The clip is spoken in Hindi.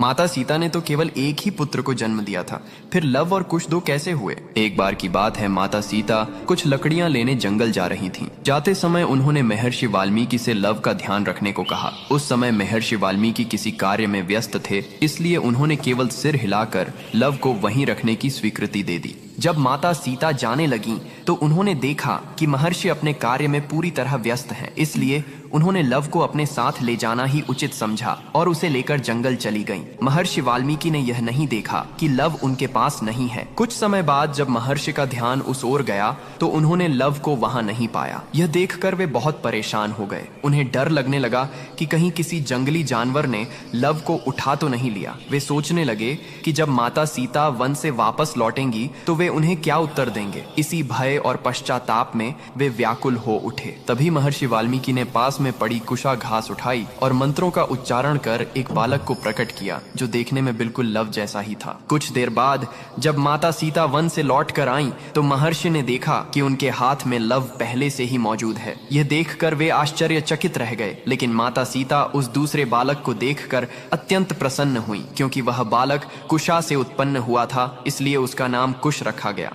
माता सीता ने तो केवल एक ही पुत्र को जन्म दिया था, फिर लव और कुश दो कैसे हुए? एक बार की बात है, माता सीता कुछ लकड़ियां लेने जंगल जा रही थीं। जाते समय उन्होंने महर्षि वाल्मीकि से लव का ध्यान रखने को कहा। उस समय महर्षि वाल्मीकि किसी कार्य में व्यस्त थे, इसलिए उन्होंने केवल सिर हिलाकर लव को वहीं रखने की स्वीकृति दे दी। जब माता सीता जाने लगीं, तो उन्होंने देखा कि महर्षि अपने कार्य में पूरी तरह व्यस्त हैं, इसलिए उन्होंने लव को अपने साथ ले जाना ही उचित समझा और उसे लेकर जंगल चली गईं। महर्षि वाल्मीकि ने यह नहीं देखा कि लव उनके पास नहीं है। कुछ समय बाद जब महर्षि का ध्यान उस ओर गया, तो उन्होंने लव को वहां नहीं पाया। यह देखकर वे बहुत परेशान हो गए। उन्हें डर लगने लगा कि कहीं किसी जंगली जानवर ने लव को उठा तो नहीं लिया। वे सोचने लगे कि जब माता सीता वन से वापस लौटेंगी तो वे उन्हें क्या उत्तर देंगे। इसी भय और पश्चाताप में वे व्याकुल हो उठे। तभी महर्षि वाल्मीकि ने पास में पड़ी कुशा घास उठाई और मंत्रों का उच्चारण कर एक बालक को प्रकट किया, जो देखने में बिल्कुल लव जैसा ही था। कुछ देर बाद जब माता सीता वन से लौट कर आईं, तो महर्षि ने देखा कि उनके हाथ में लव पहले से ही मौजूद है। यह देखकर वे आश्चर्यचकित रह गए, लेकिन माता सीता उस दूसरे बालक को देखकर अत्यंत प्रसन्न हुई, क्योंकि वह बालक कुशा से उत्पन्न हुआ था, इसलिए उसका नाम कुश रखा गया।